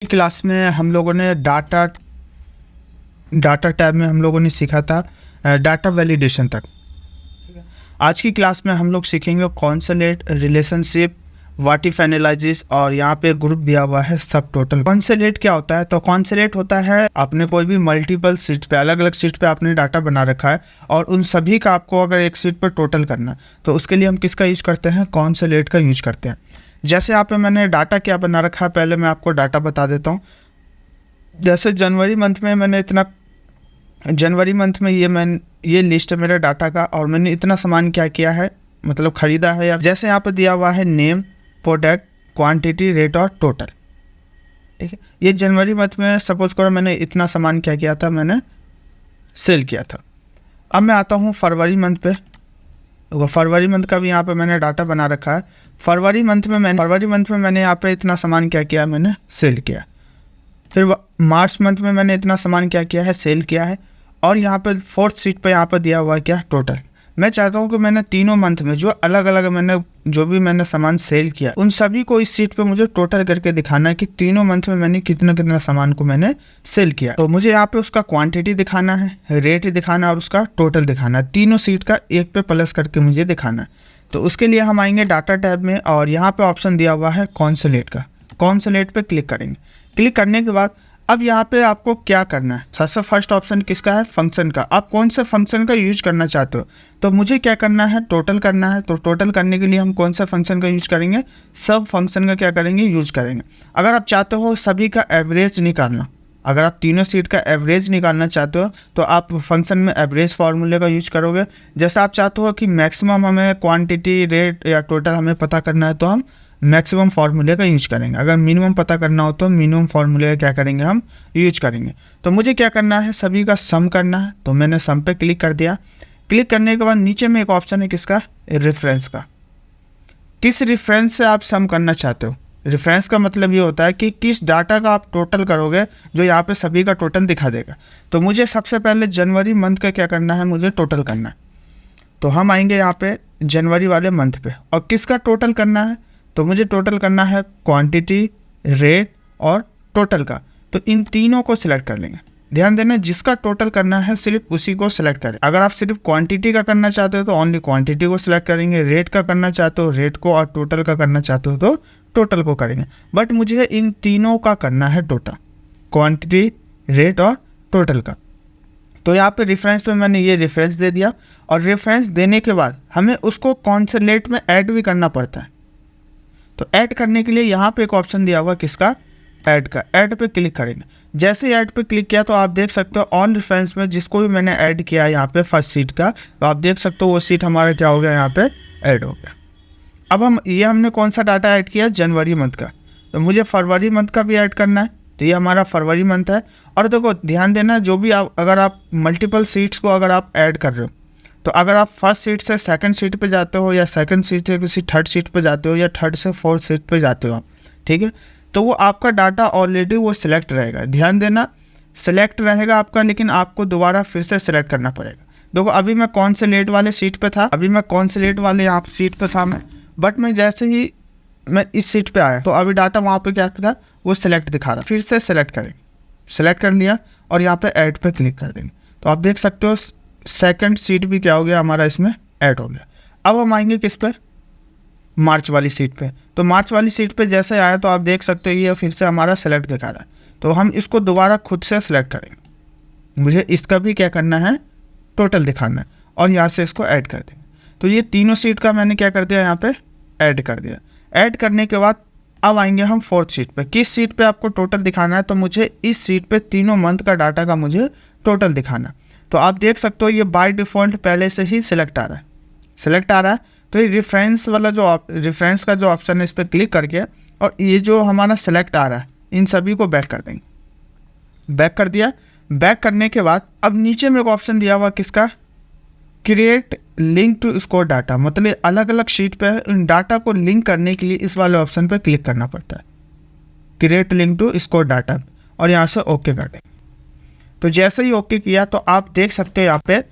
Class में हम लोगों ने डाटा डाटा टैब में हम लोगों ने सीखा था डाटा वैलिडेशन तक। आज की क्लास में हम लोग सीखेंगे consolidate, relationship, what if analysis और यहाँ पे ग्रुप दिया हुआ है सब टोटल। कॉन्सोलेट क्या होता है? तो कॉन्सोलेट होता है आपने कोई भी मल्टीपल सीट पे, अलग अलग सीट पे आपने डाटा बना रखा है और उन सभी का आपको अगर एक सीट पर टोटल करना है तो उसके लिए हम किसका यूज करते हैं? कॉन्सोलेट का यूज करते हैं। जैसे यहाँ पे मैंने डाटा क्या बना रखा है, पहले मैं आपको डाटा बता देता हूँ। जैसे जनवरी मंथ में ये लिस्ट है मेरे डाटा का और मैंने इतना सामान क्या किया है, मतलब ख़रीदा है। या जैसे यहाँ पर दिया हुआ है नेम, प्रोडक्ट, क्वांटिटी, रेट और टोटल। ठीक है, ये जनवरी मंथ में सपोज करो मैंने इतना सामान क्या किया था, मैंने सेल किया था। अब मैं आता हूँ फरवरी मंथ पे। तो फरवरी मंथ का भी यहाँ पे मैंने डाटा बना रखा है। फरवरी मंथ में मैंने यहाँ पे इतना सामान क्या किया, मैंने सेल किया। फिर मार्च मंथ में मैंने इतना सामान क्या किया है, सेल किया है। और यहाँ पे फोर्थ सीट पे यहाँ पे दिया हुआ है क्या, टोटल। मैं चाहता हूँ कि मैंने तीनों मंथ में जो अलग अलग मैंने सामान सेल किया उन सभी को इस सीट पे मुझे टोटल करके दिखाना है कि तीनों मंथ में मैंने कितना कितना सामान को मैंने सेल किया। तो मुझे यहाँ पे उसका क्वांटिटी दिखाना है, रेट दिखाना है और उसका टोटल दिखाना है। तीनों सीट का एक पे प्लस करके मुझे दिखाना है। तो उसके लिए हम आएंगे डाटा टैब में और यहाँ पे ऑप्शन दिया हुआ है कॉन्सोलेट का। कॉन्सोलेट पे क्लिक करेंगे। क्लिक करने के बाद अब यहाँ पे आपको क्या करना है, सबसे फर्स्ट ऑप्शन किसका है, फंक्शन का। आप कौन से फंक्शन का यूज करना चाहते हो? तो मुझे क्या करना है, टोटल करना है। तो टोटल करने के लिए हम कौन सा फंक्शन का यूज करेंगे, सब फंक्शन का क्या करेंगे, यूज करेंगे। अगर आप चाहते हो सभी का एवरेज निकालना, अगर आप तीनों सीट का एवरेज निकालना चाहते हो तो आप फंक्शन में एवरेज फार्मूले का यूज करोगे। जैसे आप चाहते हो कि मैक्सिमम हमें क्वांटिटी, रेट या टोटल हमें पता करना है तो हम मैक्सिमम फार्मूले का यूज करेंगे। अगर मिनिमम पता करना हो तो मिनिमम फार्मूले का क्या करेंगे, हम यूज करेंगे। तो मुझे क्या करना है, सभी का सम करना है। तो मैंने सम पे क्लिक कर दिया। क्लिक करने के बाद नीचे में एक ऑप्शन है किसका, रेफरेंस का। किस रेफरेंस से आप सम करना चाहते हो? रेफरेंस का मतलब ये होता है कि किस डाटा का आप टोटल करोगे जो यहाँ पे सभी का टोटल दिखा देगा। तो मुझे सबसे पहले जनवरी मंथ का क्या करना है, मुझे टोटल करना है। तो हम आएंगे यहाँ पे जनवरी वाले मंथ पे और किसका टोटल करना है, तो मुझे टोटल करना है क्वांटिटी, रेट और टोटल का। तो इन तीनों को सिलेक्ट कर लेंगे। ध्यान देना, जिसका टोटल करना है सिर्फ उसी को सिलेक्ट करें। अगर आप सिर्फ क्वांटिटी का करना चाहते हो तो ओनली क्वांटिटी को सिलेक्ट करेंगे, रेट का करना चाहते हो रेट को और टोटल का करना चाहते हो तो टोटल को करेंगे। बट मुझे इन तीनों का करना है टोटल, क्वांटिटी, रेट और टोटल का। तो यहाँ पे रेफरेंस पे मैंने ये रेफरेंस दे दिया और रेफरेंस देने के बाद हमें उसको कॉन्सोलेट में ऐड भी करना पड़ता है। तो ऐड करने के लिए यहाँ पे एक ऑप्शन दिया हुआ किसका, ऐड का। ऐड पे क्लिक करेंगे। जैसे ऐड पे क्लिक किया तो आप देख सकते हो ऑन रेफरेंस में जिसको भी मैंने ऐड किया है यहाँ पे फर्स्ट सीट का, तो आप देख सकते हो वो सीट हमारा क्या हो गया, यहाँ पे ऐड हो गया। अब हमने कौन सा डाटा ऐड किया, जनवरी मंथ का। तो मुझे फरवरी मंथ का भी ऐड करना है। तो ये हमारा फरवरी मंथ है। और देखो ध्यान देना, जो भी अगर आप मल्टीपल सीट्स को अगर आप ऐड कर रहे हो तो अगर आप फर्स्ट सीट से सेकंड सीट पे जाते हो या सेकंड सीट से किसी थर्ड सीट पे जाते हो या थर्ड से फोर्थ सीट पे जाते हो आप, ठीक है, तो वो आपका डाटा ऑलरेडी वो सिलेक्ट रहेगा। ध्यान देना, सिलेक्ट रहेगा आपका, लेकिन आपको दोबारा फिर से सिलेक्ट करना पड़ेगा। देखो अभी मैं कॉन्सोलेट वाले सीट पे था, यहाँ सीट पे था मैं, बट मैं जैसे ही मैं इस सीट पे आया तो अभी डाटा वहाँ पे क्या था, वो सिलेक्ट दिखा रहा। फिर से सिलेक्ट करेंगे, सिलेक्ट कर लिया और यहाँ पे ऐड पे क्लिक कर देंगे। तो आप देख सकते हो सेकंड सीट भी क्या हो गया, हमारा इसमें ऐड हो गया। अब हम आएंगे किस पे, मार्च वाली सीट पे। तो मार्च वाली सीट पे जैसे आया तो आप देख सकते हो ये फिर से हमारा सेलेक्ट दिखा रहा है। तो हम इसको दोबारा खुद से सिलेक्ट करेंगे। मुझे इसका भी क्या करना है, टोटल दिखाना है और यहाँ से इसको ऐड कर देंगे। तो ये तीनों सीट का मैंने क्या कर दिया, यहाँ पे ऐड कर दिया। ऐड करने के बाद अब आएंगे हम फोर्थ सीट पे। किस सीट पे आपको टोटल दिखाना है, तो मुझे इस सीट पे तीनों मंथ का डाटा का मुझे टोटल दिखाना। तो आप देख सकते हो ये बाय डिफ़ॉल्ट पहले से ही सिलेक्ट आ रहा है। तो ये रेफरेंस का जो ऑप्शन है इस पर क्लिक करके और ये जो हमारा सेलेक्ट आ रहा है इन सभी को बैक कर देंगे। बैक कर दिया। बैक करने के बाद अब नीचे में एक ऑप्शन दिया हुआ किसका, क्रिएट लिंक टू स्कोर डाटा। मतलब अलग अलग शीट पे इन डाटा को लिंक करने के लिए इस वाले ऑप्शन पे क्लिक करना पड़ता है, क्रिएट लिंक टू स्कोर डाटा, और यहाँ से ओके कर देंगे। तो जैसे ही ओके किया तो आप देख सकते हो यहाँ पे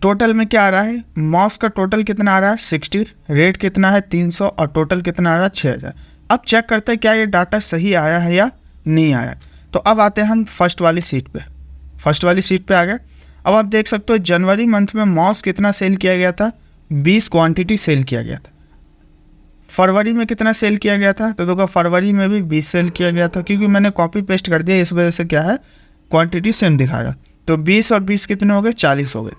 टोटल में क्या आ रहा है, माउस का टोटल कितना आ रहा है 60, रेट कितना है 300 और टोटल कितना आ रहा है 6000। अब चेक करते हैं क्या ये डाटा सही आया है या नहीं आया। तो अब आते हैं हम फर्स्ट वाली सीट पे। फर्स्ट वाली सीट पे आ गए। अब आप देख सकते हो जनवरी मंथ में माउस कितना सेल किया गया था, 20 क्वांटिटी सेल किया गया था। फरवरी में कितना सेल किया गया था, तो देखो फरवरी में भी 20 सेल किया गया था, क्योंकि मैंने कॉपी पेस्ट कर दिया, इस वजह से क्या है क्वांटिटी सेम दिखा रहा। तो 20 और 20 कितने हो गए, 40 हो गए।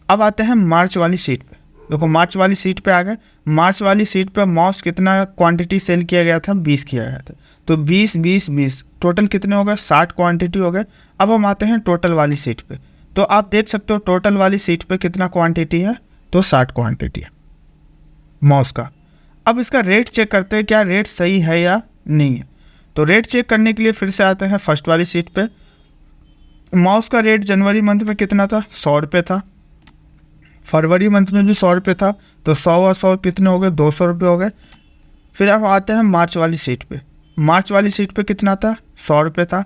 अब आते हैं मार्च वाली सीट पे। देखो मार्च वाली सीट पे आ गए। मार्च वाली सीट पे माउस कितना क्वांटिटी सेल किया गया था, 20 किया गया था। तो 20 20 20 टोटल कितने हो गए, 60 क्वांटिटी हो गए। अब हम आते हैं टोटल वाली सीट पे। तो आप देख सकते हो टोटल वाली सीट पे कितना क्वांटिटी है, तो 60 क्वांटिटी है माउस का। अब इसका रेट चेक करते हैं क्या रेट सही है या नहीं है। तो रेट चेक करने के लिए फिर से आते हैं फर्स्ट वाली सीट पे। माउस का रेट जनवरी मंथ में कितना था, 100 रुपये था। फरवरी मंथ में भी 100 रुपये था। तो 100 और 100 कितने हो गए, 200 रुपये हो गए। फिर अब आते हैं मार्च वाली सीट पे। मार्च वाली सीट पे कितना था, 100 रुपये था।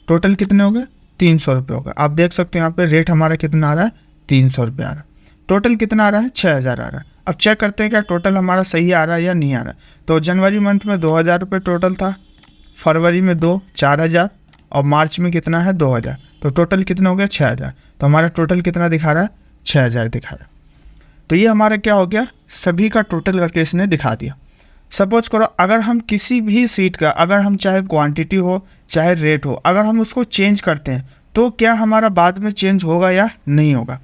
टोटल कितने हो गए, 300 रुपये हो गए। आप देख सकते हो यहाँ पे रेट हमारा कितना आ रहा है, 300 रुपये आ रहा है। टोटल कितना आ रहा है, 6000 आ रहा है। अब चेक करते हैं क्या टोटल हमारा सही आ रहा है या नहीं आ रहा है। तो जनवरी मंथ में 2000 रुपये टोटल था, फरवरी में 4000 और मार्च में कितना है 2000। तो टोटल कितना हो गया, 6000। तो हमारा टोटल कितना दिखा रहा है, 6000 दिखा रहा है। तो ये हमारा क्या हो गया, सभी का टोटल करके इसने दिखा दिया। सपोज करो अगर हम किसी भी सीट का, अगर हम चाहे क्वांटिटी हो चाहे रेट हो, अगर हम उसको चेंज करते हैं तो क्या हमारा बाद में चेंज होगा या नहीं होगा।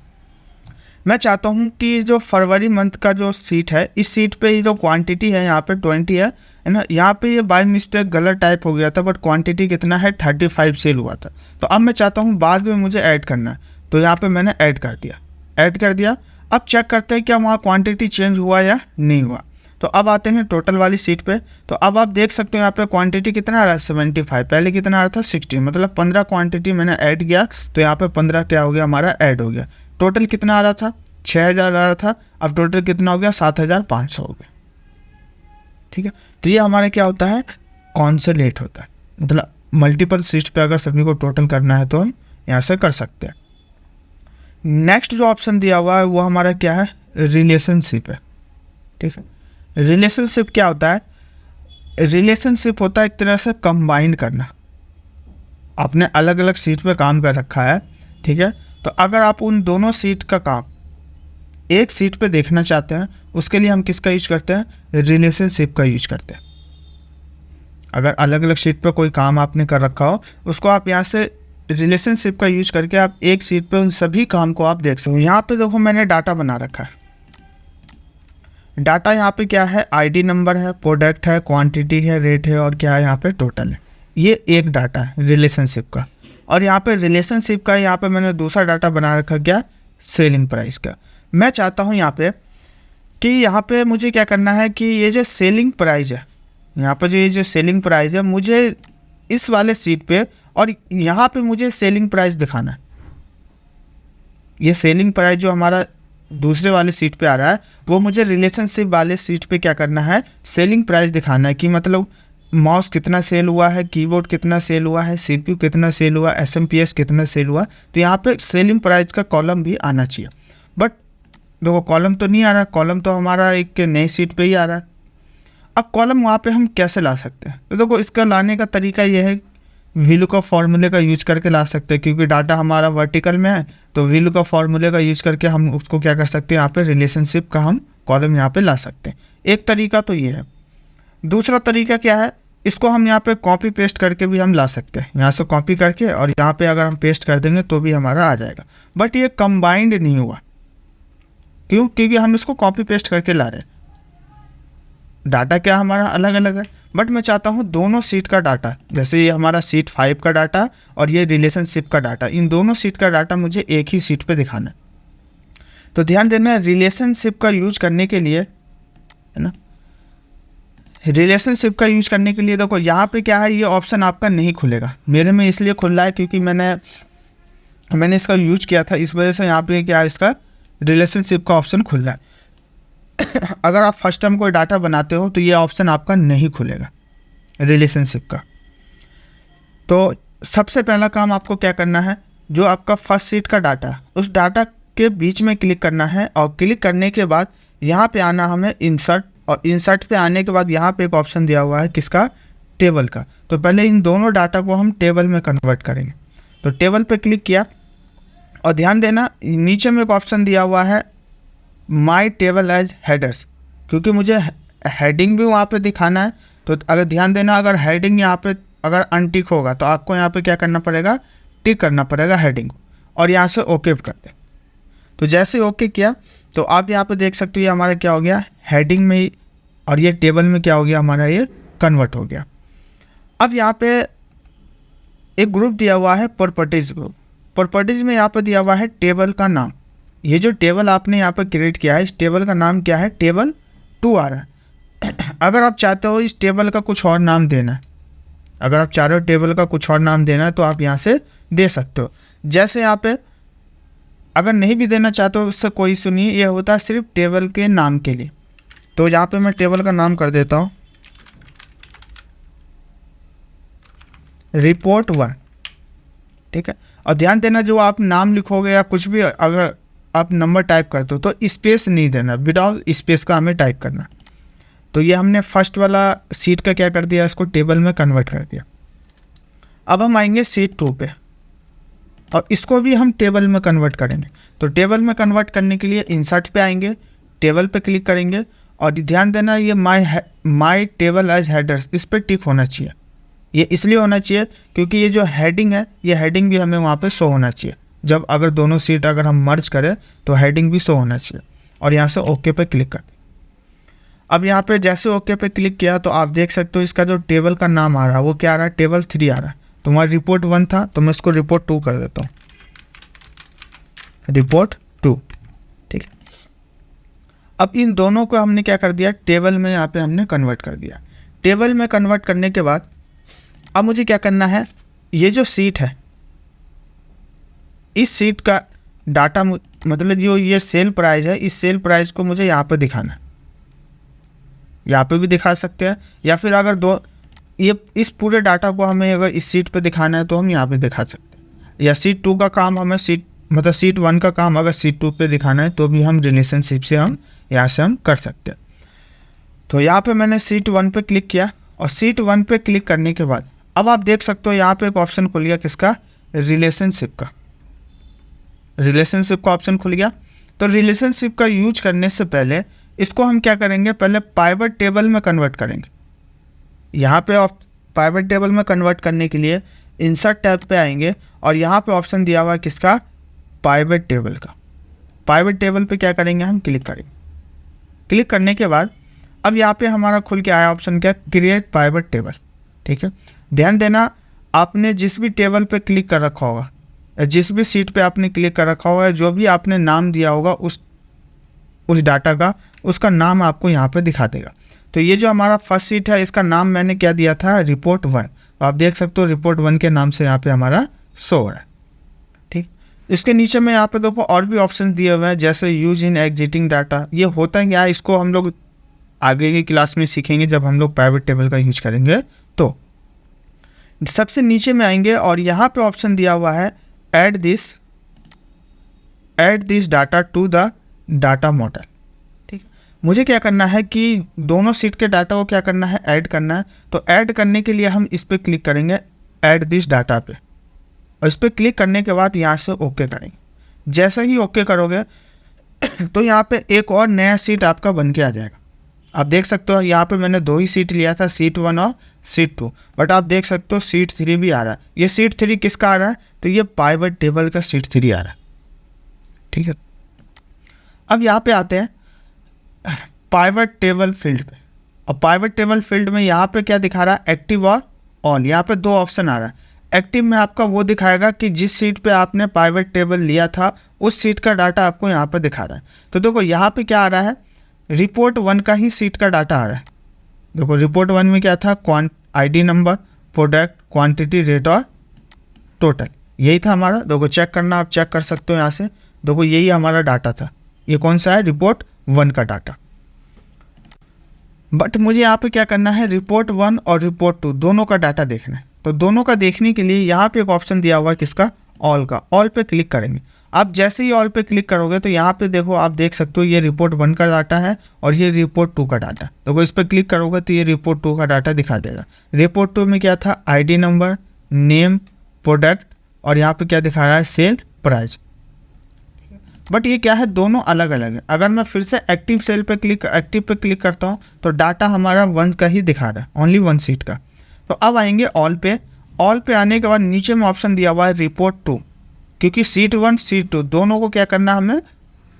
मैं चाहता हूँ कि जो फरवरी मंथ का जो सीट है, इस सीट पे ये जो क्वांटिटी है यहाँ पे 20 है ना, यहाँ पे ये बाय मिस्टेक गलत टाइप हो गया था, बट क्वांटिटी कितना है 35 सेल हुआ था। तो अब मैं चाहता हूँ बाद में मुझे ऐड करना है, तो यहाँ पे मैंने ऐड कर दिया। अब चेक करते हैं क्या वहाँ क्वांटिटी चेंज हुआ या नहीं हुआ। तो अब आते हैं टोटल वाली सीट पे। तो अब आप देख सकते हो यहाँ पे क्वांटिटी कितना आ रहा है, 75। पहले कितना आ रहा था, 60। मतलब 15 क्वांटिटी मैंने ऐड किया, तो यहाँ पे 15 क्या हो गया हमारा ऐड हो गया। टोटल कितना आ रहा था, 6000 आ रहा था। अब टोटल कितना हो गया, 7500 हो गया। ठीक है, तो ये हमारे क्या होता है, कॉन्सोलेट होता है। मतलब मल्टीपल सीट पे अगर सभी को टोटल करना है तो हम यहाँ से कर सकते हैं। नेक्स्ट जो ऑप्शन दिया हुआ है वो हमारा क्या है, रिलेशनशिप है। ठीक है, रिलेशनशिप क्या होता है, रिलेशनशिप होता है एक तरह से कंबाइन करना। आपने अलग अलग सीट पे काम कर रखा है, ठीक है, तो अगर आप उन दोनों सीट का काम एक सीट पे देखना चाहते हैं, उसके लिए हम किसका यूज करते हैं, रिलेशनशिप का यूज करते हैं। अगर अलग अलग सीट पे कोई काम आपने कर रखा हो, उसको आप यहाँ से रिलेशनशिप का यूज करके आप एक सीट पे उन सभी काम को आप देख सकते हो। यहाँ पे देखो मैंने डाटा बना रखा है। डाटा यहाँ पे क्या है, आईडी नंबर है, प्रोडक्ट है, क्वांटिटी है, रेट है और क्या है यहाँ पे टोटल है। ये एक डाटा है रिलेशनशिप का। और यहाँ पे रिलेशनशिप का यहाँ पे मैंने दूसरा डाटा बना रखा, क्या, सेलिंग प्राइस का। मैं चाहता हूँ यहाँ पे कि यहाँ पे मुझे क्या करना है कि ये जो सेलिंग प्राइस है, यहाँ पे जो ये जो सेलिंग प्राइस है, मुझे इस वाले सीट पे और यहाँ पे मुझे सेलिंग प्राइस दिखाना है। ये सेलिंग प्राइस जो हमारा दूसरे वाले सीट पे आ रहा है, वो मुझे रिलेशनशिप वाले सीट पे क्या करना है, सेलिंग प्राइस दिखाना है। कि मतलब माउस कितना सेल हुआ है, कीबोर्ड कितना सेल हुआ है, सीपीयू कितना सेल हुआ, एसएमपीएस कितना सेल हुआ। तो यहाँ पे सेलिंग प्राइस का कॉलम भी आना चाहिए। बट देखो कॉलम तो नहीं आ रहा, कॉलम तो हमारा एक नई सीट पे ही आ रहा है। अब कॉलम वहाँ पे हम कैसे ला सकते हैं, तो देखो इसका लाने का तरीका ये है, VLOOKUP फॉर्मूले का यूज करके ला सकते हैं। क्योंकि डाटा हमारा वर्टिकल में है, तो VLOOKUP फॉर्मूले का यूज करके हम उसको क्या कर सकते हैं, यहाँ पे रिलेशनशिप का हम कॉलम यहाँ पे ला सकते हैं। एक तरीका तो ये है। दूसरा तरीका क्या है, इसको हम यहाँ पे कॉपी पेस्ट करके भी हम ला सकते हैं। यहाँ से कॉपी करके और यहाँ पे अगर हम पेस्ट कर देंगे तो भी हमारा आ जाएगा। बट ये कंबाइंड नहीं हुआ, क्यों, क्योंकि हम इसको कॉपी पेस्ट करके ला रहे हैं। डाटा क्या हमारा अलग अलग है, बट मैं चाहता हूँ दोनों सीट का डाटा, जैसे ये हमारा सीट 5 का डाटा और ये रिलेशनशिप का डाटा, इन दोनों सीट का डाटा मुझे एक ही सीट पे दिखाना है। तो ध्यान देना, रिलेशनशिप का यूज करने के लिए, है ना, रिलेशनशिप का यूज करने के लिए देखो यहाँ पे क्या है, ये ऑप्शन आपका नहीं खुलेगा। मेरे में इसलिए खुल रहा है क्योंकि मैंने इसका यूज किया था, इस वजह से यहाँ पे क्या है, इसका रिलेशनशिप का ऑप्शन खुल रहा है। अगर आप फर्स्ट टाइम कोई डाटा बनाते हो तो ये ऑप्शन आपका नहीं खुलेगा रिलेशनशिप का। तो सबसे पहला काम आपको क्या करना है, जो आपका फर्स्ट सीट का डाटा है, उस डाटा के बीच में क्लिक करना है और क्लिक करने के बाद यहाँ पे आना हमें इंसर्ट और इंसर्ट पे आने के बाद यहाँ पे एक ऑप्शन दिया हुआ है किसका, टेबल का। तो पहले इन दोनों डाटा को हम टेबल में कन्वर्ट करेंगे। तो टेबल पे क्लिक किया और ध्यान देना नीचे में एक ऑप्शन दिया हुआ है माई टेबल एज हेडर्स, क्योंकि मुझे हेडिंग भी वहाँ पे दिखाना है। तो अगर ध्यान देना, अगर हेडिंग यहाँ पे अगर अनटिक होगा तो आपको यहाँ पे क्या करना पड़ेगा, टिक करना पड़ेगा हेडिंग को, और यहाँ से ओके कर दे। तो जैसे ओके किया तो आप यहाँ पे देख सकते हो ये हमारा क्या हो गया, हेडिंग में ही, और ये टेबल में क्या हो गया हमारा, ये कन्वर्ट हो गया। अब यहाँ पे एक ग्रुप दिया हुआ है प्रॉपर्टीज़ ग्रुप। प्रॉपर्टीज़ में यहाँ पे दिया हुआ है टेबल का नाम। ये जो टेबल आपने यहाँ पर क्रिएट किया है, इस टेबल का नाम क्या है, टेबल 2 आ रहा है। अगर आप चाहते हो इस टेबल का कुछ और नाम देना है, अगर आप चाह रहे हो टेबल का कुछ और नाम देना है तो आप यहाँ से दे सकते हो। जैसे यहाँ पे अगर नहीं भी देना चाहते हो उससे कोई इशू नहीं, ये होता है सिर्फ टेबल के नाम के लिए। तो यहाँ पे मैं टेबल का नाम कर देता हूँ रिपोर्ट 1, ठीक है। और ध्यान देना जो आप नाम लिखोगे या कुछ भी अगर आप नंबर टाइप करते हो तो स्पेस नहीं देना, विदाउट स्पेस का हमें टाइप करना। तो ये हमने फर्स्ट वाला सीट का क्या कर दिया, इसको टेबल में कन्वर्ट कर दिया। अब हम आएंगे सीट 2 पे और इसको भी हम टेबल में कन्वर्ट करेंगे। तो टेबल में कन्वर्ट करने के लिए इंसर्ट पे आएंगे, टेबल पे क्लिक करेंगे और ध्यान देना ये माई टेबल एज हेडर्स, इस पर टिक होना चाहिए। ये इसलिए होना चाहिए क्योंकि ये जो हेडिंग है, ये हेडिंग भी हमें वहाँ पे शो होना चाहिए। जब अगर दोनों सीट अगर हम मर्ज करें तो हेडिंग भी शो होना चाहिए। और यहाँ से ओके पे क्लिक कर दें। अब यहाँ पे जैसे ओके पे क्लिक किया तो आप देख सकते हो इसका जो टेबल का नाम आ रहा है वो क्या आ रहा है, टेबल 3 आ रहा है। तो हमारा रिपोर्ट 1 था तो मैं इसको रिपोर्ट 2 कर देता हूँ, रिपोर्ट 2, ठीक है। अब इन दोनों को हमने क्या कर दिया, टेबल में यहाँ पे हमने कन्वर्ट कर दिया। टेबल में कन्वर्ट करने के बाद अब मुझे क्या करना है, ये जो सीट है इस सीट का डाटा मतलब जो ये सेल प्राइस है, इस सेल प्राइस को मुझे यहाँ पे दिखाना है। यहाँ पे भी दिखा सकते हैं या फिर अगर ये इस पूरे डाटा को हमें अगर इस सीट पे दिखाना है तो हम यहाँ पे दिखा सकते हैं। या सीट 2 का काम हमें सीट 1 का काम अगर सीट 2 पे दिखाना है तो भी हम रिलेशनशिप से हम यहाँ से हम कर सकते हैं। तो यहाँ पे मैंने सीट 1 पे क्लिक किया और सीट 1 पे क्लिक करने के बाद अब आप देख सकते हो यहाँ पे एक ऑप्शन खुल गया किसका, रिलेशनशिप का। रिलेशनशिप का ऑप्शन खुल गया। तो रिलेशनशिप का यूज करने से पहले इसको हम क्या करेंगे, पहले पाइवट टेबल में कन्वर्ट करेंगे। यहाँ पे पाइवट टेबल में कन्वर्ट करने के लिए इंसर्ट टैब पे आएंगे और यहाँ पे ऑप्शन दिया हुआ है किसका, पाइवट टेबल का। पाइवट टेबल पे क्या करेंगे, हम क्लिक करेंगे। क्लिक करने के बाद अब यहाँ पे हमारा खुल के आया ऑप्शन क्या, क्रिएट पाइवट टेबल, ठीक है। ध्यान देना आपने जिस भी टेबल पे क्लिक कर रखा होगा, जिस भी सीट पे आपने क्लिक कर रखा होगा, जो भी आपने नाम दिया होगा उस डाटा का, उसका नाम आपको यहाँ पे दिखा देगा। तो ये जो हमारा फर्स्ट सीट है इसका नाम मैंने क्या दिया था, रिपोर्ट 1। तो आप देख सकते हो रिपोर्ट 1 के नाम से यहाँ पे हमारा शो हो रहा है, ठीक। इसके नीचे में यहाँ पे देखो और भी ऑप्शन दिए हुए हैं जैसे यूज इन एग्जिटिंग डाटा। ये होता है क्या, इसको हम लोग आगे की क्लास में सीखेंगे जब हम लोग प्राइवेट टेबल का यूज करेंगे। तो सबसे नीचे में आएंगे और यहाँ पे ऑप्शन दिया हुआ है add this data to the data model, ठीक। मुझे क्या करना है कि दोनों सीट के डाटा को क्या करना है, ऐड करना है। तो ऐड करने के लिए हम इस पर क्लिक करेंगे ऐड दिस डाटा पे, और इस पर क्लिक करने के बाद यहाँ से ओके करेंगे। जैसे ही ओके करोगे तो यहाँ पे एक और नया सीट आपका बन के आ जाएगा। आप देख सकते हो यहाँ पे मैंने 2 ही सीट लिया था, सीट 1 और सीट 2, बट आप देख सकते हो सीट 3 भी आ रहा है। ये सीट 3 किसका आ रहा है, तो ये पाइवट टेबल का सीट 3 आ रहा है, ठीक है। अब यहाँ पे आते हैं पाइवट टेबल फील्ड पे, और पाइवट टेबल फील्ड में यहाँ पे क्या दिखा रहा है, एक्टिव और ऑन। यहाँ पे 2 ऑप्शन आ रहा है। एक्टिव में आपका वो दिखाएगा कि जिस सीट पे आपने पाइवट टेबल लिया था उस सीट का डाटा आपको यहाँ पे दिखा रहा है। तो देखो यहाँ पे क्या आ रहा है, रिपोर्ट 1 का ही सीट का डाटा आ रहा है। देखो रिपोर्ट 1 में क्या था, ID number, product, quantity, rate और टोटल, यही था हमारा। देखो चेक करना, आप चेक कर सकते हो यहाँ से। देखो यही हमारा डाटा था। ये कौन सा है, रिपोर्ट 1 का डाटा। बट मुझे यहाँ पे क्या करना है, रिपोर्ट 1 और रिपोर्ट 2 दोनों का डाटा देखना है। तो दोनों का देखने के लिए यहाँ पे एक ऑप्शन दिया हुआ है किसका, ऑल का, ऑल पे क्लिक करेंगे। आप जैसे ही ऑल पे क्लिक करोगे तो यहाँ पे देखो, आप देख सकते हो ये रिपोर्ट 1 का डाटा है और ये रिपोर्ट 2 का डाटा। देखो इस पर क्लिक करोगे तो ये रिपोर्ट 2 का डाटा दिखा देगा। रिपोर्ट 2 में क्या था, आईडी नंबर, नेम, प्रोडक्ट और यहाँ पे क्या दिखा रहा है, सेल प्राइस। बट ये क्या है, दोनों अलग अलग है। अगर मैं फिर से एक्टिव पे क्लिक करता हूँ तो डाटा हमारा 1 का ही दिखा रहा है, ओनली 1 सीट का। तो अब आएंगे ऑल पे। ऑल पे आने के बाद नीचे में ऑप्शन दिया हुआ है रिपोर्ट 2, क्योंकि सीट 1 सीट 2 दोनों को क्या करना है, हमें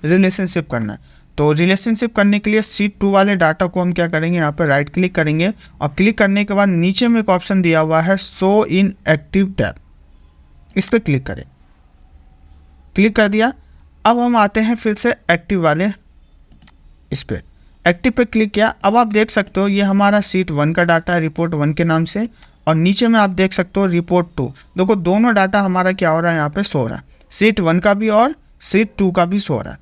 रिलेशनशिप करना है। तो रिलेशनशिप करने के लिए सीट 2 वाले डाटा को हम क्या करेंगे, यहाँ पर राइट क्लिक करेंगे और क्लिक करने के बाद नीचे में एक ऑप्शन दिया हुआ है शो इन एक्टिव टैब, इस पर क्लिक करें। क्लिक कर दिया। अब हम आते हैं फिर से एक्टिव वाले, इस पर एक्टिव पे क्लिक किया। अब आप देख सकते हो ये हमारा सीट 1 का डाटा है रिपोर्ट 1 के नाम से, और नीचे में आप देख सकते हो रिपोर्ट 2। देखो दोनों डाटा हमारा क्या हो रहा है, यहाँ पे शो रहा है, सीट 1 का भी और सीट 2 का भी शो रहा है।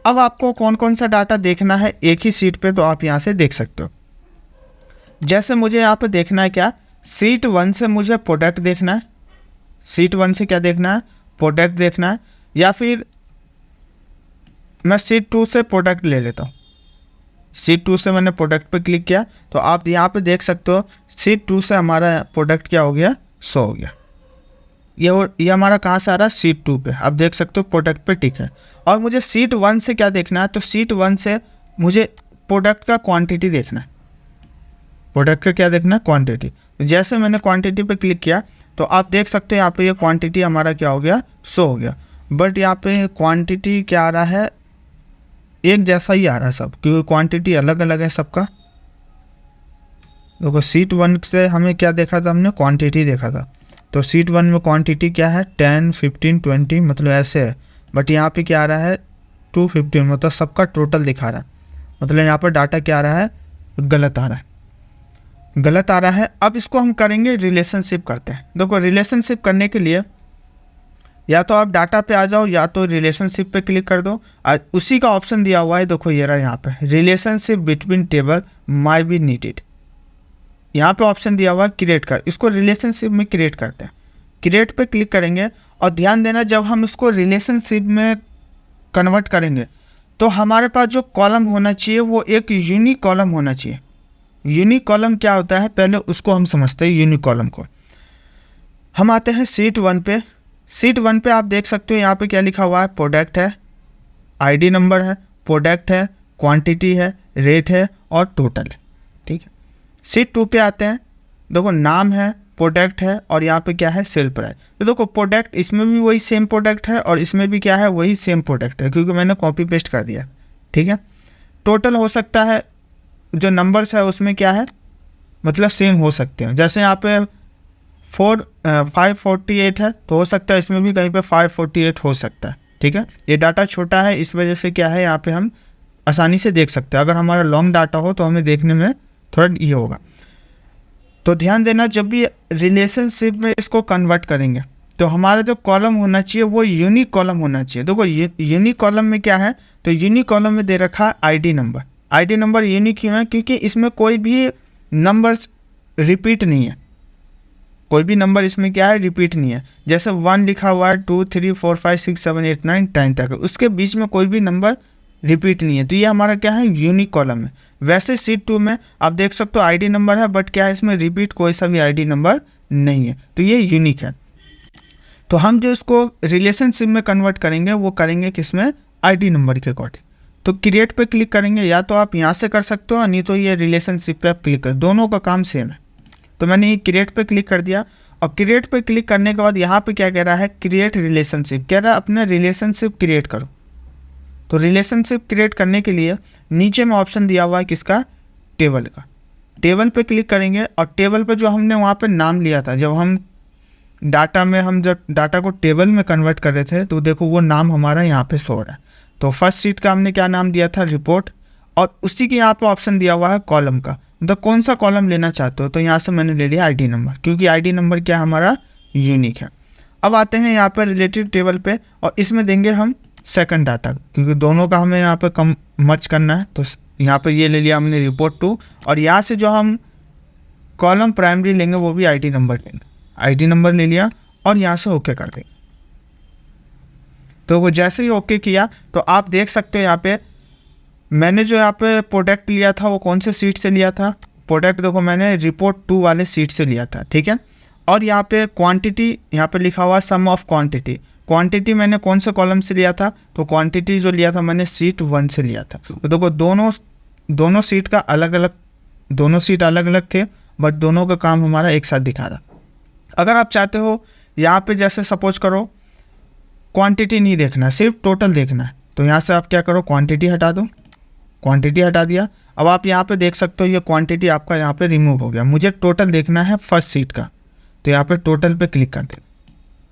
अब आपको कौन कौन सा डाटा देखना है एक ही सीट पे, तो आप यहाँ से देख सकते हो। जैसे मुझे यहाँ पे देखना है क्या, सीट 1 से मुझे प्रोडक्ट देखना है, सीट 1 से क्या देखना है, प्रोडक्ट देखना है, या फिर मैं सीट 2 से प्रोडक्ट ले लेता हूँ। सीट 2 से मैंने प्रोडक्ट पे क्लिक किया तो आप यहाँ पे देख सकते हो सीट 2 से हमारा प्रोडक्ट क्या हो गया, शो हो गया। ये हमारा कहाँ से आ रहा है, सीट 2 पे। आप देख सकते हो प्रोडक्ट पे टिक है। और मुझे सीट 1 से क्या देखना है, तो सीट 1 से मुझे प्रोडक्ट का क्वांटिटी देखना है। प्रोडक्ट का क्या देखना है, क्वांटिटी। तो जैसे मैंने क्वांटिटी पे क्लिक किया तो आप देख सकते हो यहाँ पे ये क्वांटिटी हमारा क्या हो गया, शो हो गया। बट यहाँ पे क्वांटिटी क्या आ रहा है, एक जैसा ही आ रहा है सब, क्योंकि क्वांटिटी अलग अलग है सबका। देखो सीट 1 से हमें क्या देखा था, हमने क्वांटिटी देखा था। तो सीट 1 में क्वांटिटी क्या है, 10, 15, 20 मतलब ऐसे है। बट यहाँ पे क्या आ रहा है, 215 मतलब सबका टोटल दिखा रहा है। मतलब यहाँ पर डाटा क्या आ रहा है, गलत आ रहा है, गलत आ रहा है। अब इसको हम करेंगे रिलेशनशिप करते हैं। देखो रिलेशनशिप करने के लिए या तो आप डाटा पे आ जाओ या तो रिलेशनशिप पे क्लिक कर दो। उसी का ऑप्शन दिया हुआ है, देखो ये रहा यहाँ पे, relationship between table my be needed. यहाँ पे ऑप्शन दिया हुआ है क्रिएट का, इसको रिलेशनशिप में क्रिएट करते हैं। क्रिएट पे क्लिक करेंगे और ध्यान देना जब हम इसको रिलेशनशिप में कन्वर्ट करेंगे तो हमारे पास जो कॉलम होना चाहिए वो एक यूनिक कॉलम होना चाहिए। यूनिक कॉलम क्या होता है, पहले उसको हम समझते हैं। यूनिक कॉलम को हम आते हैं सीट 1 पे। सीट 1 पे आप देख सकते हो यहाँ पे क्या लिखा हुआ है, प्रोडक्ट है, आईडी नंबर है, प्रोडक्ट है, क्वांटिटी है, रेट है और टोटल है। ठीक है। सीट 2 पे आते हैं, देखो नाम है, प्रोडक्ट है और यहाँ पे क्या है, सेल प्राइस। तो देखो प्रोडक्ट, इसमें भी वही सेम प्रोडक्ट है और इसमें भी क्या है, वही सेम प्रोडक्ट है, क्योंकि मैंने कॉपी पेस्ट कर दिया। ठीक है। टोटल हो सकता है, जो नंबर्स है उसमें क्या है, मतलब सेम हो सकते हैं। जैसे यहाँ पे 548 है तो हो सकता है इसमें भी कहीं पे 548 हो सकता है। ठीक है। ये डाटा छोटा है, इस वजह से क्या है, यहाँ पे हम आसानी से देख सकते हैं। अगर हमारा लॉन्ग डाटा हो तो हमें देखने में थोड़ा ये होगा। तो ध्यान देना, जब भी रिलेशनशिप में इसको कन्वर्ट करेंगे तो हमारा जो कॉलम होना चाहिए वो यूनिक कॉलम होना चाहिए। देखो यूनिक कॉलम में क्या है, तो यूनिक कॉलम में दे रखा है ID number. ID number unique क्यों है, क्योंकि इसमें कोई भी नंबर्स रिपीट नहीं है। कोई भी नंबर इसमें क्या है, रिपीट नहीं है। जैसे 1 लिखा हुआ है, 2, 3, 4, 5, 6, 7, 8, 9, 10 तक, उसके बीच में कोई भी नंबर रिपीट नहीं है। तो ये हमारा क्या है, यूनिक कॉलम है। वैसे सीट 2 में आप देख सकते हो आईडी नंबर है, बट क्या है, इसमें रिपीट कोई सा भी आईडी नंबर नहीं है, तो ये यूनिक है। तो हम जो इसको रिलेशनशिप में कन्वर्ट करेंगे वो करेंगे किसमें, आईडी नंबर के अकॉर्डिंग। तो क्रिएट पे क्लिक करेंगे, या तो आप यहाँ से कर सकते हो, नहीं तो ये रिलेशनशिप पे आप क्लिक कर, दोनों का काम सेम है। तो मैंने ये क्रिएट पे क्लिक कर दिया और क्रिएट पे क्लिक करने के बाद यहाँ पे क्या कह रहा है, क्रिएट रिलेशनशिप, कह रहा है अपना रिलेशनशिप क्रिएट करो। तो रिलेशनशिप क्रिएट करने के लिए नीचे में ऑप्शन दिया हुआ है किसका, टेबल का। टेबल पे क्लिक करेंगे और टेबल पे जो हमने वहाँ पे नाम लिया था, जब हम डाटा में हम जब डाटा को टेबल में कन्वर्ट कर रहे थे, तो देखो वो नाम हमारा यहाँ पे शो हो रहा है। तो फर्स्ट सीट का हमने क्या नाम दिया था, रिपोर्ट, और उसी के यहाँ पे ऑप्शन दिया हुआ है कॉलम का, मतलब कौन सा कॉलम लेना चाहते हो। तो यहाँ से मैंने ले लिया आईडी नंबर, क्योंकि आईडी नंबर क्या हमारा यूनिक है। अब आते हैं यहाँ पर रिलेटिव टेबल पे और इसमें देंगे हम सेकंड डाटा, क्योंकि दोनों का हमें यहाँ पे कम मर्ज करना है। तो यहाँ पे ये ले लिया हमने रिपोर्ट 2, और यहाँ से जो हम कॉलम प्राइमरी लेंगे वो भी आईडी नंबर लेंगे। आईडी नंबर ले लिया और यहाँ से ओके कर देंगे। तो वो जैसे ही ओके किया तो आप देख सकते हैं यहाँ पे मैंने जो यहाँ पे प्रोडक्ट लिया था वो कौन से सीट से लिया था। प्रोडक्ट देखो मैंने रिपोर्ट 2 वाले सीट से लिया था, ठीक है। और यहाँ पे क्वांटिटी यहाँ पे लिखा हुआ सम ऑफ क्वांटिटी, क्वांटिटी मैंने कौन से कॉलम से लिया था, तो क्वांटिटी जो लिया था मैंने सीट 1 से लिया था। तो देखो दोनों सीट का दोनों सीट अलग अलग थे, बट दोनों का काम हमारा एक साथ दिखा रहा। अगर आप चाहते हो यहाँ पे जैसे सपोज करो क्वांटिटी नहीं देखना है, सिर्फ टोटल देखना है, तो यहाँ से आप क्या करो क्वांटिटी हटा दो, क्वांटिटी हटा दिया। अब आप यहाँ पे देख सकते हो ये क्वांटिटी आपका यहाँ पे रिमूव हो गया। मुझे टोटल देखना है फर्स्ट सीट का, तो यहाँ पे टोटल पे क्लिक कर दे।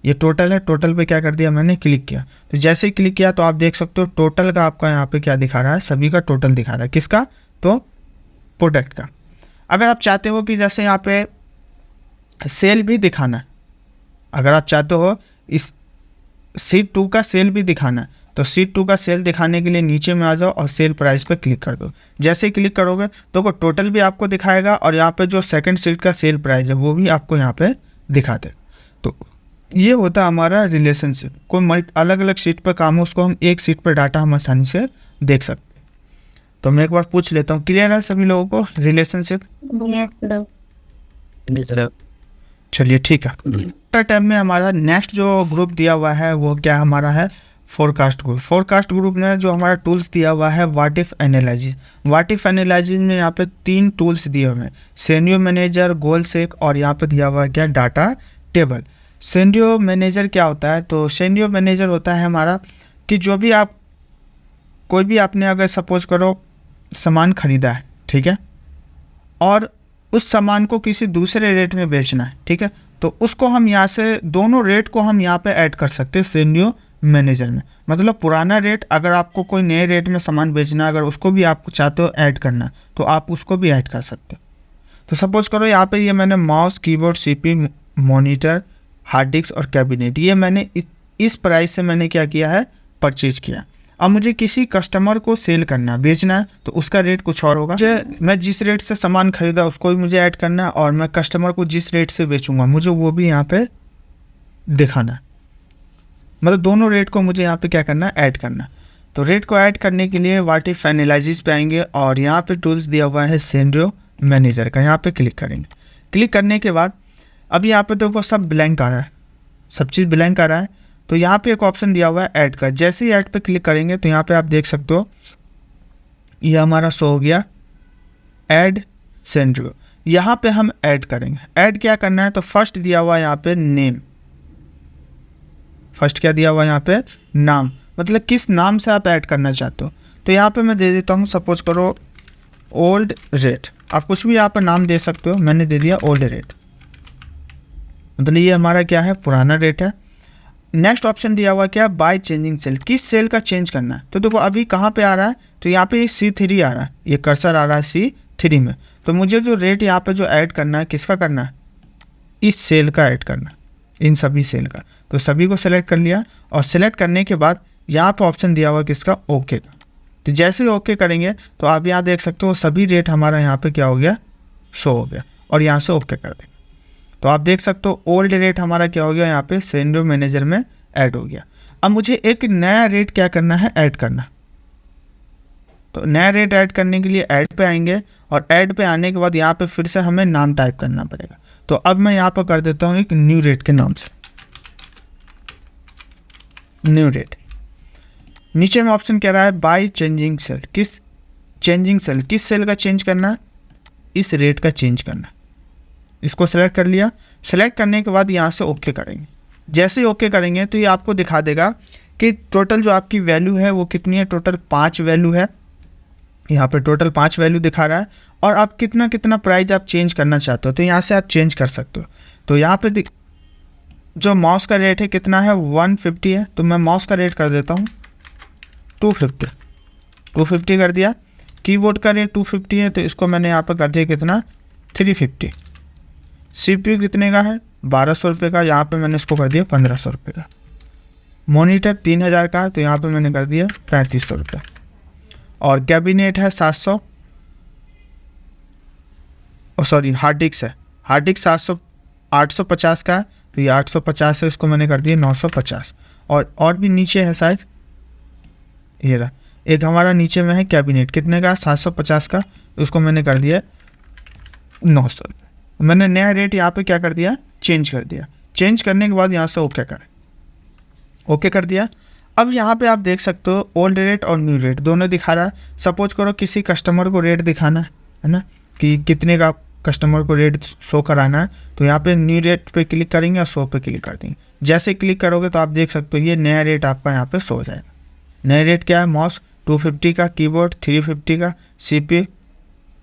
ये टोटल है, टोटल पे क्या कर दिया मैंने क्लिक किया। तो जैसे ही क्लिक किया तो आप देख सकते हो टोटल का आपका यहाँ पे क्या दिखा रहा है, सभी का टोटल दिखा रहा है। किसका, तो प्रोडक्ट का। अगर आप चाहते हो कि जैसे यहाँ पे सेल भी दिखाना है, अगर आप चाहते हो इस सीट 2 का सेल भी दिखाना है, तो सीट 2 का सेल दिखाने के लिए नीचे में आ जाओ और सेल प्राइस पे क्लिक कर दो। जैसे ही क्लिक करोगे तो वो टोटल भी आपको दिखाएगा और यहाँ पे जो सेकंड सीट का सेल प्राइस है वो भी आपको यहाँ पे दिखा दे। तो ये होता है हमारा रिलेशनशिप। कोई अलग अलग सीट पर काम हो उसको हम एक सीट पर डाटा हम आसानी से देख सकते हैं। तो मैं एक बार पूछ लेता हूँ, क्लियर है सभी लोगों को रिलेशनशिप? चलिए ठीक है। टाइम में हमारा नेक्स्ट जो ग्रुप दिया हुआ है वो क्या हमारा है, फोरकास्ट ग्रुप। फोरकास्ट ग्रुप ने जो हमारा टूल्स दिया हुआ है what if analysis. What if analysis में यहाँ पे 3 टूल्स दिए हुए हैं, सेनेरियो मैनेजर, गोल सेक और यहाँ पे दिया हुआ है क्या, डाटा टेबल। सेनेरियो मैनेजर क्या होता है, तो सेनेरियो मैनेजर होता है हमारा कि जो भी आप कोई भी आपने अगर सपोज करो सामान खरीदा है, ठीक है, और उस सामान को किसी दूसरे रेट में बेचना है, ठीक है, तो उसको हम यहाँ से दोनों रेट को हम यहाँ पे ऐड कर सकते हैं सेनेरियो मैनेजर में। मतलब पुराना रेट, अगर आपको कोई नए रेट में सामान बेचना है, अगर उसको भी आप चाहते हो ऐड करना, तो आप उसको भी ऐड कर सकते हो। तो सपोज करो यहाँ पे ये मैंने mouse, keyboard, CPU, monitor, hard disk और कैबिनेट, ये मैंने इस प्राइस से मैंने क्या किया है, परचेज किया। अब मुझे किसी कस्टमर को सेल करना है, बेचना है, तो उसका रेट कुछ और होगा। मैं जिस रेट से सामान खरीदा उसको भी मुझे ऐड करना है, और मैं कस्टमर को जिस रेट से बेचूंगा मुझे वो भी यहाँ पे दिखाना है। मतलब दोनों रेट को मुझे यहाँ पे क्या करना है, ऐड करना है। तो रेट को ऐड करने के लिए व्हाट इफ एनालिसिस पे आएंगे और यहाँ पे टूल्स दिया हुआ है सेनेरियो मैनेजर का, यहाँ पे क्लिक करेंगे। क्लिक करने के बाद अब यहाँ पे देखो सब ब्लैंक आ रहा है, सब चीज़ ब्लैंक आ रहा है। तो यहाँ पे एक ऑप्शन दिया हुआ है ऐड का। जैसे ही ऐड पे क्लिक करेंगे तो यहाँ पे आप देख सकते हो ये हमारा शो हो गया ऐड सेनेरियो। यहाँ पे हम ऐड करेंगे। ऐड क्या करना है, तो फर्स्ट दिया हुआ है यहाँ पे नेम। फर्स्ट क्या दिया हुआ है यहाँ पे, नाम, मतलब किस नाम से आप ऐड करना चाहते हो। तो यहाँ पे मैं दे देता हूँ, सपोज करो ओल्ड रेट। आप कुछ भी यहाँ पर नाम दे सकते हो, मैंने दे दिया ओल्ड रेट, मतलब ये हमारा क्या है, पुराना रेट है। नेक्स्ट ऑप्शन दिया हुआ क्या, बाय चेंजिंग सेल, किस सेल का चेंज करना है। तो देखो अभी कहाँ पे आ रहा है, तो यहाँ पे C3 आ रहा है, ये कर्सर आ रहा है C3 में। तो मुझे जो रेट यहाँ पे जो ऐड करना है, किसका करना है, इस सेल का ऐड करना है, इन सभी सेल का। तो सभी को सेलेक्ट कर लिया, और सेलेक्ट करने के बाद यहाँ पे ऑप्शन दिया हुआ किसका, ओके का। तो जैसे ही ओके करेंगे तो आप यहाँ देख सकते हो सभी रेट हमारा यहाँ पे क्या हो गया, शो हो गया, और यहाँ से ओके कर देंगे। तो आप देख सकते हो ओल्ड रेट हमारा क्या हो गया, यहाँ पे सेनेरियो मैनेजर में ऐड हो गया। अब मुझे एक नया रेट क्या करना है, ऐड करना। तो नया रेट ऐड करने के लिए ऐड पे आएंगे, और ऐड पे आने के बाद यहाँ पे फिर से हमें नाम टाइप करना पड़ेगा। तो अब मैं यहाँ पर कर देता हूँ एक न्यू रेट के नाम से, न्यू रेट। नीचे में ऑप्शन कह रहा है बाय चेंजिंग सेल, किस चेंजिंग सेल, किस सेल का चेंज करना है, इस रेट का चेंज करना। इसको सेलेक्ट कर लिया। सेलेक्ट करने के बाद यहाँ से ओके करेंगे। जैसे ही ओके करेंगे तो ये आपको दिखा देगा कि टोटल जो आपकी वैल्यू है वो कितनी है, टोटल 5 वैल्यू है। यहाँ पे टोटल 5 वैल्यू दिखा रहा है, और आप कितना कितना प्राइस आप चेंज करना चाहते हो, तो यहाँ से आप चेंज कर सकते हो। तो यहाँ पे जो माउस का रेट है कितना है, 150 है, तो मैं माउस का रेट कर देता हूँ 250 कर दिया। कीबोर्ड का रेट 250 है, तो इसको मैंने यहाँ पर कर दिया कितना, 350। CPU कितने का है, 1200 रुपये का, यहाँ पे मैंने इसको कर दिया 1500 रुपये का। मॉनिटर 3000 का है, तो यहाँ पे मैंने कर दिया 3500 रुपये। और कैबिनेट है 700, सॉरी हार्ड डिस्क है, हार्ड डिस्क 850 का है, तो ये 850 है, इसको मैंने कर दिया 950। और भी नीचे है शायद, ये रहा एक हमारा नीचे में है कैबिनेट, कितने का 750 का, उसको मैंने कर दिया 900 रुपये। मैंने नया रेट यहाँ पे क्या कर दिया, चेंज कर दिया। चेंज करने के बाद यहाँ से ओके करें, ओके कर दिया। अब यहाँ पे आप देख सकते हो ओल्ड रेट और न्यू रेट दोनों दिखा रहा है। सपोज करो किसी कस्टमर को रेट दिखाना है ना, कि कितने का कस्टमर को रेट शो कराना है, तो यहाँ पे न्यू रेट पे क्लिक करेंगे और शो पे क्लिक कर देंगे। जैसे क्लिक करोगे तो आप देख सकते हो ये नया रेट आपका यहाँ पे शो हो जाएगा। नया रेट क्या है, माउस 250 का, कीबोर्ड 350 का, CPU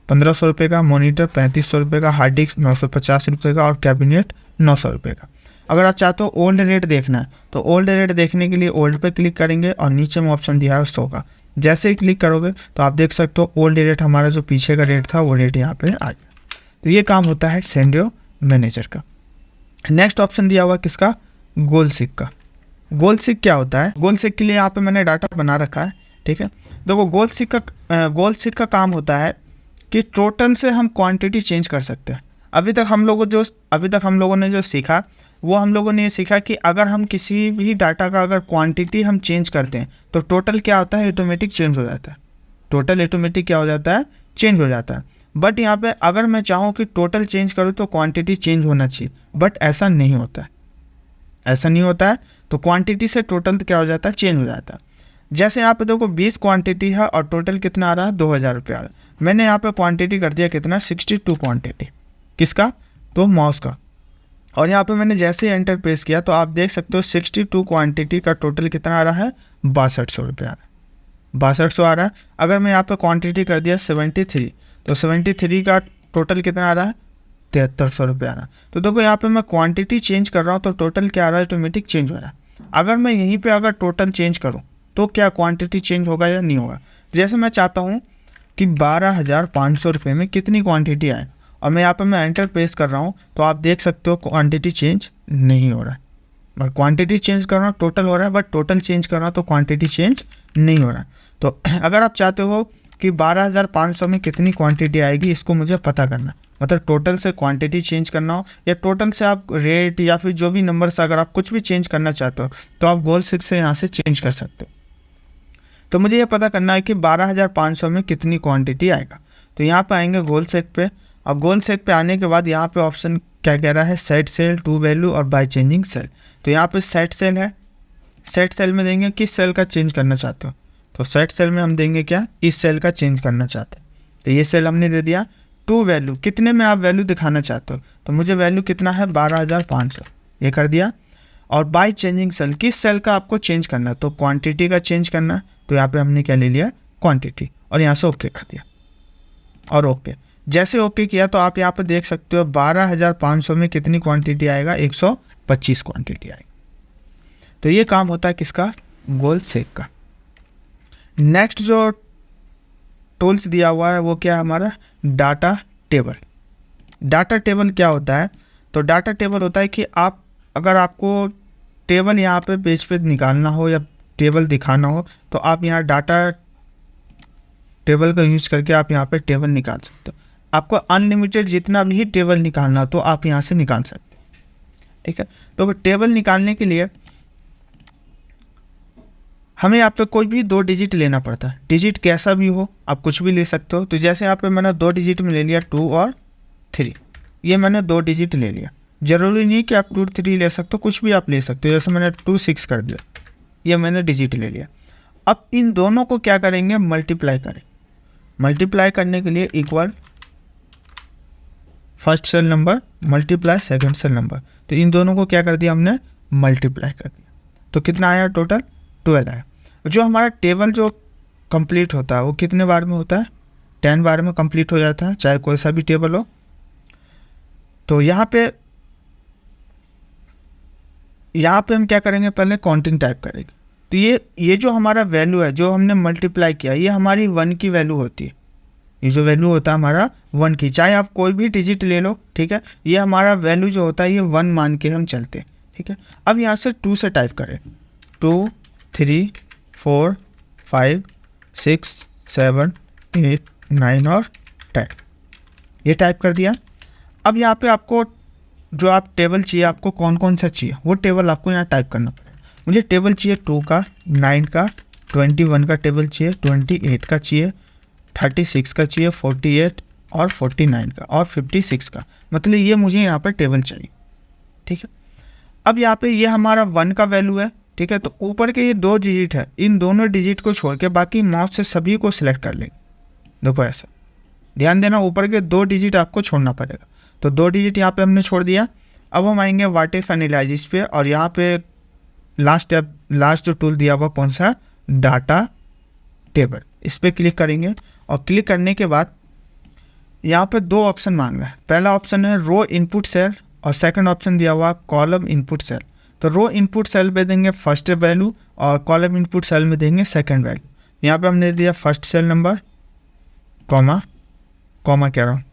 1500 रुपये का, मॉनिटर 3500 रुपये का, हार्ड डिस्क 950 रुपये का और कैबिनेट 900 रुपये का। अगर आप चाहते हो ओल्ड रेट देखना है तो ओल्ड रेट देखने के लिए ओल्ड पे क्लिक करेंगे और नीचे में ऑप्शन दिया है शो का। जैसे ही क्लिक करोगे तो आप देख सकते हो ओल्ड रेट हमारा जो पीछे का रेट था वो रेट यहाँ पे आ गया। तो ये काम होता है सेंडियो मैनेजर का। नेक्स्ट ऑप्शन दिया हुआ किसका, गोल सिक का। गोल सिक क्या होता है, गोल सिक के लिए यहाँ पे मैंने डाटा बना रखा है, ठीक है। देखो गोल सिक का काम होता है कि टोटल से हम क्वांटिटी चेंज कर सकते हैं। अभी तक हम लोगों ने जो सीखा वो हम लोगों ने ये सीखा कि अगर हम किसी भी डाटा का अगर क्वांटिटी हम चेंज करते हैं तो टोटल क्या होता है, ऑटोमेटिक चेंज हो जाता है। टोटल ऑटोमेटिक क्या हो जाता है, चेंज हो जाता है। बट यहाँ पे अगर मैं चाहूँ कि टोटल चेंज करूँ तो क्वांटिटी चेंज होना चाहिए, बट ऐसा नहीं होता है, ऐसा नहीं होता है। तो क्वांटिटी से टोटल क्या हो जाता है, चेंज हो जाता है। जैसे यहाँ पे देखो 20 क्वांटिटी है और टोटल कितना आ रहा है, 2000 रुपये आ रहा है। मैंने यहाँ पे क्वांटिटी कर दिया कितना, 62 क्वांटिटी, किसका, तो माउस का। और यहाँ पे मैंने जैसे ही एंटर प्रेस किया तो आप देख सकते हो 62 क्वांटिटी का टोटल कितना आ रहा है, 6200 रुपये आ रहा है, 6200 आ रहा है। अगर मैं यहाँ पे क्वांटिटी कर दिया 73 तो 73 का टोटल कितना आ रहा है, 7300 रुपये आ रहा है। तो देखो यहाँ पे मैं क्वांटिटी चेंज कर रहा हूँ तो टोटल क्या आ रहा है, ऑटोमेटिक चेंज हो रहा है। अगर मैं यहीं पे अगर टोटल चेंज करूँ तो क्या क्वांटिटी चेंज होगा या नहीं होगा। जैसे मैं चाहता हूँ कि 12,500 रुपये में कितनी क्वांटिटी आए और मैं यहाँ पे मैं एंटर प्रेस कर रहा हूँ तो आप देख सकते हो क्वांटिटी चेंज नहीं हो रहा है। मैं क्वांटिटी चेंज कर रहा हूँ टोटल हो रहा है, बट टोटल चेंज कर रहा हूँ तो क्वांटिटी चेंज नहीं हो रहा है। तो अगर आप चाहते हो कि 12,500 में कितनी क्वांटिटी आएगी इसको मुझे पता करना, मतलब टोटल से क्वांटिटी चेंज करना हो या टोटल से आप रेट या फिर जो भी नंबर से अगर आप कुछ भी चेंज करना चाहते हो तो आप गोल सिक से यहाँ से चेंज कर सकते हो। तो मुझे ये पता करना है कि 12,500 में कितनी क्वांटिटी आएगा। तो यहाँ पे आएंगे गोल सेक पे। अब गोल सेक पे आने के बाद यहाँ पे ऑप्शन क्या कह रहा है, सेट सेल, टू वैल्यू और बाय चेंजिंग सेल। तो यहाँ पे सेट सेल है, सेट सेल में देंगे किस सेल का चेंज करना चाहते हो, तो सेट सेल में हम देंगे क्या, इस सेल का चेंज करना चाहते हैं। तो ये सेल हमने दे दिया। टू वैल्यू, कितने में आप वैल्यू दिखाना चाहते हो, तो मुझे वैल्यू कितना है 12,500, ये कर दिया। और बाय चेंजिंग सेल, किस सेल का आपको चेंज करना है, तो क्वांटिटी का चेंज करना, तो यहाँ पे हमने क्या ले लिया, क्वांटिटी, और यहाँ से ओके कर दिया। और ओके जैसे ओके किया तो आप यहाँ पे देख सकते हो 12,500 में कितनी क्वांटिटी आएगा, 125 क्वांटिटी आएगी। तो ये काम होता है किसका, गोल सेक का। नेक्स्ट जो टूल्स दिया हुआ है वो क्या है हमारा, डाटा टेबल। डाटा टेबल क्या होता है, तो डाटा टेबल होता है कि आप अगर आपको टेबल यहाँ पे पेज पे निकालना हो या टेबल दिखाना हो तो आप यहाँ डाटा टेबल का यूज़ करके आप यहाँ पे टेबल निकाल सकते हो। आपको अनलिमिटेड जितना भी टेबल निकालना तो आप यहाँ से निकाल सकते हो, ठीक है। तो टेबल निकालने के लिए हमें यहाँ पे कोई भी 2 डिजिट लेना पड़ता है। डिजिट कैसा भी हो, आप कुछ भी ले सकते हो। तो जैसे यहाँ पे मैंने 2 डिजिट में ले लिया 2 और 3, ये मैंने 2 डिजिट ले लिया। ज़रूरी नहीं कि आप 2 3 ले सकते हो, कुछ भी आप ले सकते हो। जैसे मैंने 2 6 कर दिया, ये मैंने डिजिट ले लिया। अब इन दोनों को क्या करेंगे, मल्टीप्लाई करें। मल्टीप्लाई करने के लिए equal first cell number multiply second cell number, तो इन दोनों को क्या कर दिया हमने, मल्टीप्लाई कर दिया। तो कितना आया, टोटल 12 आया। जो हमारा टेबल जो कंप्लीट होता है वो कितने बार में होता है, 10 बार में कंप्लीट हो जाता है, चाहे कोई सा भी टेबल हो। तो यहाँ पे हम क्या करेंगे, पहले काउंटिंग टाइप करेंगे। तो ये जो हमारा वैल्यू है जो हमने मल्टीप्लाई किया, ये हमारी 1 की वैल्यू होती है। ये जो वैल्यू होता है हमारा 1 की, चाहे आप कोई भी डिजिट ले लो, ठीक है। ये हमारा वैल्यू जो होता है ये 1 मान के हम चलते हैं, ठीक है। अब यहाँ से 2 से टाइप करें, 2 3 4 5 6 7 8 9 और 10, ये टाइप कर दिया। अब यहाँ पे आपको जो आप टेबल चाहिए, आपको कौन कौन सा चाहिए वो टेबल आपको यहाँ टाइप करना पड़ेगा। मुझे टेबल चाहिए 2 का, 9 का, 21 का टेबल चाहिए, 28 का चाहिए, 36 का चाहिए, 48 और 49 का और 56 का, मतलब ये मुझे यहाँ पर टेबल चाहिए। ठीक है, अब यहाँ पे ये हमारा 1 का वैल्यू है। ठीक है, तो ऊपर के ये 2 डिजिट है, इन दोनों डिजिट को छोड़ के बाकी माउस से सभी को सिलेक्ट कर लेंगे। देखो ऐसा, ध्यान देना ऊपर के 2 डिजिट आपको छोड़ना पड़ेगा। तो 2 डिजिट यहाँ पे हमने छोड़ दिया। अब हम आएंगे व्हाट इफ एनालिसिस पे, और यहाँ पे लास्ट जो टूल दिया हुआ कौन सा, डाटा टेबल, इस पर क्लिक करेंगे। और क्लिक करने के बाद यहाँ पे 2 ऑप्शन मांग रहा है। पहला ऑप्शन है रो इनपुट सेल और सेकंड ऑप्शन दिया हुआ कॉलम इनपुट सेल। तो रो इनपुट सेल पे देंगे फर्स्ट वैल्यू और कॉलम इनपुट सेल में देंगे सेकंड वैल्यू। यहाँ पे हमने दिया फर्स्ट सेल नंबर कॉमा कह रहा हूँ,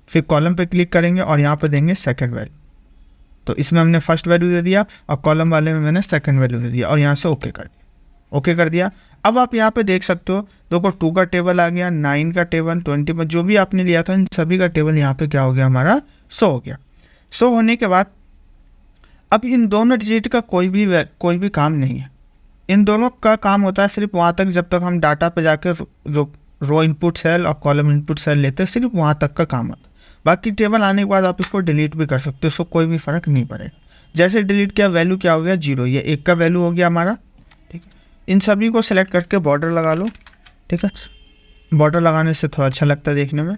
फिर कॉलम पे क्लिक करेंगे और यहाँ पे देंगे सेकंड वैल्यू। तो इसमें हमने फर्स्ट वैल्यू दे दिया और कॉलम वाले में मैंने सेकंड वैल्यू दे दिया और यहाँ से ओके कर दिया। अब आप यहाँ पे देख सकते हो, देखो 2 का टेबल आ गया, 9 का टेबल, 20 जो भी आपने लिया था इन सभी का टेबल यहाँ पे क्या हो गया, हमारा शो हो गया। शो होने के बाद अब इन दोनों डिजिट का कोई भी काम नहीं है। इन दोनों का काम होता है सिर्फ वहाँ तक जब तक हम डाटा पे जाकर रो इनपुट सेल और कॉलम इनपुट सेल लेते हैं, सिर्फ वहाँ तक का काम होता है। बाकी टेबल आने के बाद आप इसको डिलीट भी कर सकते हो, इसको कोई भी फ़र्क नहीं पड़ेगा। जैसे डिलीट किया वैल्यू क्या हो गया, 0, ये 1 का वैल्यू हो गया हमारा। ठीक है, इन सभी को सेलेक्ट करके बॉर्डर लगा लो। ठीक है, बॉर्डर लगाने से थोड़ा अच्छा लगता है देखने में।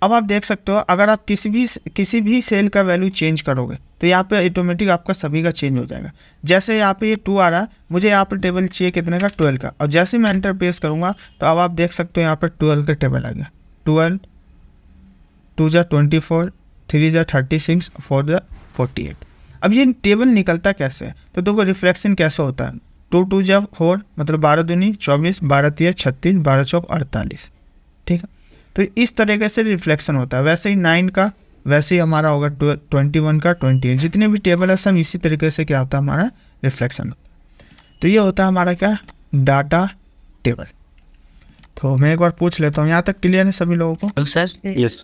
अब आप देख सकते हो अगर आप किसी भी सेल का वैल्यू चेंज करोगे तो यहाँ पे ऑटोमेटिक आपका सभी का चेंज हो जाएगा। जैसे यहाँ पे ये 2 आ रहा है, मुझे यहाँ पे टेबल चाहिए कितने का, 12 का, और जैसे मैं एंटर प्रेस करूँगा तो अब आप देख सकते हो यहाँ पर 12 का टेबल आ गया। 12, 2 जा 24, 3 जा 36, 4 जा 48। अब ये टेबल निकलता कैसे है, तो देखो रिफ्लेक्शन कैसे होता है। 2 2 जा 4 मतलब 12 दूनी 24, 12 3 36, 12 चौक 48। ठीक है, तो इस तरीके से रिफ्लेक्शन होता है। वैसे ही 9 का वैसे ही हमारा होगा 21 का 28, जितने भी टेबल है सब इसी तरीके से क्या होता है, हमारा रिफ्लेक्शन होता है। तो ये होता है हमारा क्या, डाटा टेबल। तो मैं एक बार पूछ लेता हूँ, यहाँ तक क्लियर है सभी लोगों को? Sir yes.